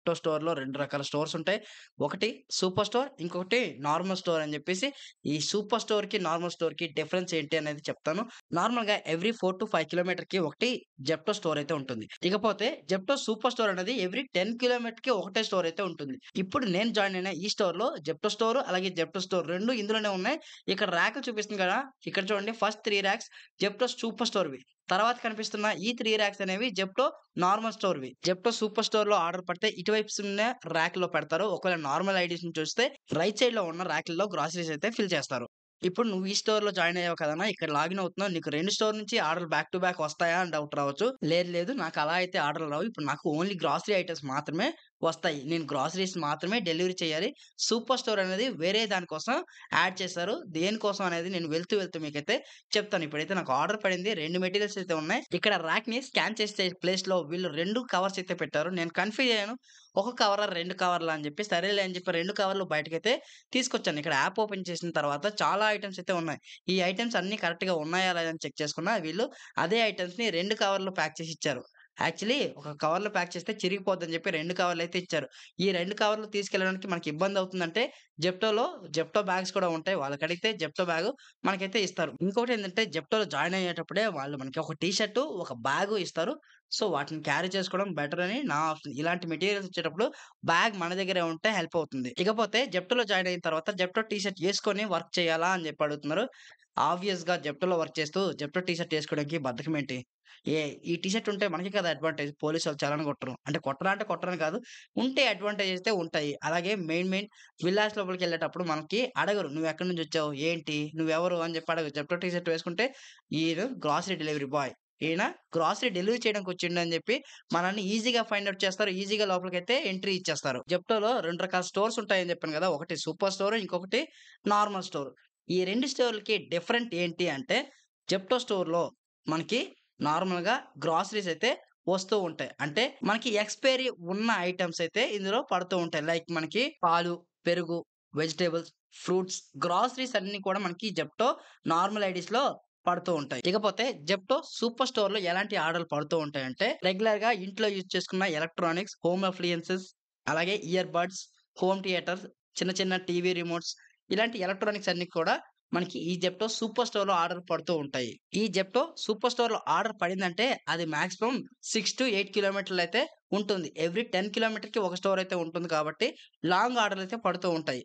Zepto స్టోర్‌లో 2 రకాల stores ఉంటాయి. ఒకటి సూపర్ స్టోర్, ఇంకొకటి నార్మల్ స్టోర్ అని జెప్పేసి. ఈ సూపర్ స్టోర్‌కి, నార్మల్ స్టోర్‌కి డిఫరెన్స్ ఏంటి అనేది చెప్తాను. నార్మల్‌గా ఎవ్రీ 4-5 కిలోమీటర్‌కి ఒకటి జెప్టో స్టోర్ అయితే ఉంటుంది. ఇకపోతే జెప్టో సూపర్ స్టోర్ అనేది ఎవ్రీ 10 కిలోమీటర్‌కి ఒకటే స్టోర్ అయితే ఉంటుంది. ఇప్పుడు నేను జాయిన్ అయిన ఈ స్టోర్‌లో జెప్టో స్టోర్, అలాగే జెప్టో స్టోర్ 2 ఇందులోనే ఉన్నాయి. ఇక్కడ ర్యాకులు చూపిస్తుంది కదా! ఇక్కడ చూడండి ఫస్ట్ 3 ర్యాక్స్ జెప్టో సూపర్ స్టోర్‌వి. తర్వాత కనిపిస్తున్న ఈ 3 ర్యాక్స్ అనేవి జెప్టో నార్మల్ స్టోర్‌వి. జెప్టో సూపర్ స్టోర్‌లో ఆర్డర్ పడితే ఇటువైపుసున్న ర్యాక్‌లో పెడతారు. ఒకవేళ నార్మల్ ఐడీస్‌ని చూస్తే రైట్ సైడ్‌లో ఉన్న ర్యాకుల్లో గ్రాసరీస్ అయితే ఫిల్ చేస్తారు. ఇప్పుడు నువ్వు ఈ స్టోర్‌లో జాయిన్ అయ్యావు కదన్నా! ఇక్కడ లాగిన్ అవుతున్నావు. నీకు 2 స్టోర్ నుంచి ఆర్డర్‌లు బ్యాక్ టు బ్యాక్ వస్తాయా అని డౌట్ రావచ్చు. లేదు లేదు నాకు అలా అయితే ఆర్డర్‌లు రావు. ఇప్పుడు నాకు ఓన్లీ గ్రాసరీ ఐటెమ్స్ మాత్రమే వస్తాయి. నేను గ్రాసరీస్ మాత్రమే డెలివరీ చేయాలి. సూపర్ స్టోర్ అనేది వేరే దాని కోసం యాడ్ చేశారు. దేనికోసం అనేది నేను వెళ్తూ వెళ్తూ మీకైతే చెప్తాను. ఇప్పుడైతే నాకు ఆర్డర్ పడింది. 2 మెటీరియల్స్ అయితే ఉన్నాయి. ఇక్కడ ర్యాక్‌ని స్కాన్ చేసే ప్లేస్‌లో వీళ్ళు 2 కవర్స్ అయితే పెట్టారు. నేను కన్‌ఫ్యూజ్ అయ్యాను. ఒక కవరా? 2 కవర్లా? అని చెప్పి సరేలే అని చెప్పి 2 కవర్లు బయటకైతే తీసుకొచ్చాను. ఇక్కడ యాప్ ఓపెన్ చేసిన తర్వాత చాలా ఐటెమ్స్ అయితే ఉన్నాయి. ఈ ఐటెమ్స్ అన్నీ కరెక్ట్‌గా ఉన్నాయా? లేదా? అని చెక్ చేసుకున్నా. వీళ్ళు అదే ఐటెమ్స్‌ని 2 కవర్‌లో ప్యాక్ చేసి ఇచ్చారు. యాక్చువల్లీ ఒక కవర్‌లో ప్యాక్ చేస్తే చిరిగిపోద్దని చెప్పి 2 కవర్‌లయితే ఇచ్చారు. ఈ 2 కవర్లు తీసుకెళ్ళడానికి మనకి ఇబ్బందవుతుందంటే జెప్టోలో జెప్టో బ్యాగ్స్ కూడా ఉంటాయి. వాళ్ళకడిగితే జెప్టో బ్యాగు మనకైతే ఇస్తారు. ఇంకోటేంటంటే జెప్టోలో జాయిన్ అయ్యేటప్పుడే వాళ్ళు మనకి ఒక టీ షర్టు, ఒక బ్యాగు ఇస్తారు. సో, వాటిని క్యారీ చేసుకోవడం బెటర్ అని నా ఆప్షన్. ఇలాంటి మెటీరియల్స్ వచ్చేటప్పుడు బ్యాగ్ మన దగ్గరే ఉంటే హెల్ప్ అవుతుంది. ఇకపోతే జెప్టోలో జాయిన్ అయిన తర్వాత జెప్టో టీ షర్ట్ యేసుకొని వర్క్ చేయాలా అని చెప్పి అడుగుతున్నారు. ఆబ్వియస్‌గా జెప్టోలో వర్క్ చేస్తూ జెప్టో టీ షర్ట్ యేసుకోవడానికి బద్ధకమేంటి? ఈ టీ షర్ట్ ఉంటే మనకే కదా అడ్వాంటేజ్. పోలీసోళ్ళు చలాన్ కొట్టరు. అంటే కొట్టరా అంటే కొట్టరని కాదు. ఉంటే అడ్వాంటేజ్ అయితే ఉంటాయి. అలాగే మెయిన్ విల్లాస్ లోపలికెళ్ళేటప్పుడు మనకి అడగరు. "నువ్వెక్కడి నుంచొచ్చావు? ఏంటి? నువ్వెవరు?" అని చెప్పి అడగరు. జెప్టో టీ షర్ట్ వేసుకుంటే ఈయన గ్రాసరీ డెలివరీ బాయ్. ఈయన గ్రాసరీ డెలివరీ చేయడానికొచ్చిండు అని చెప్పి మనల్ని ఈజీగా ఫైండ్ ఔట్ చేస్తారు. ఈజీగా లోపలికైతే ఎంట్రీ ఇచ్చేస్తారు. జెప్టోలో 2 రకాల స్టోర్స్ ఉంటాయని చెప్పాను గదా! ఒకటి సూపర్ స్టోర్, ఇంకొకటి నార్మల్ స్టోర్. ఈ 2 స్టోర్‌లకి డిఫరెంట్ ఏంటి అంటే జెప్టో స్టోర్‌లో మనకి నార్మల్‌గా గ్రాసరీస్ అయితే వస్తూ ఉంటాయి. అంటే మనకి ఎక్స్‌పైరీ ఉన్న ఐటెమ్స్ అయితే ఇందులో పడుతూ ఉంటాయి. లైక్ మనకి పాలు, పెరుగు, వెజిటబుల్స్, ఫ్రూట్స్, గ్రాసరీస్ అన్నీ కూడా మనకి జెప్టో నార్మల్ ఐడీస్‌లో పడుతూ ఉంటాయి. ఇకపోతే జెప్టో సూపర్ స్టోర్‌లో ఎలాంటి ఆర్డర్‌లు పడుతూ ఉంటాయంటే రెగ్యులర్‌గా ఇంట్లో యూజ్ చేసుకున్న ఎలక్ట్రానిక్స్, హోమ్ అప్లియన్సెస్, అలాగే ఇయర్ బడ్స్, హోమ్ థియేటర్స్, చిన్న చిన్న టీవీ రిమోట్స్ ఇలాంటి ఎలక్ట్రానిక్స్ అన్నీ కూడా మనకి ఈ జెప్టో సూపర్ స్టోర్‌లో ఆర్డర్ పడుతూ ఉంటాయి. ఈ జెప్టో సూపర్ స్టోర్‌లో ఆర్డర్ పడిందంటే అది మాక్సిమం 6-8 కిలోమీటర్లయితే ఉంటుంది. ఎవ్రీ 10 కిలోమీటర్‌కి ఒక స్టోర్ అయితే ఉంటుంది కాబట్టి లాంగ్ ఆర్డర్‌లయితే పడుతూ ఉంటాయి.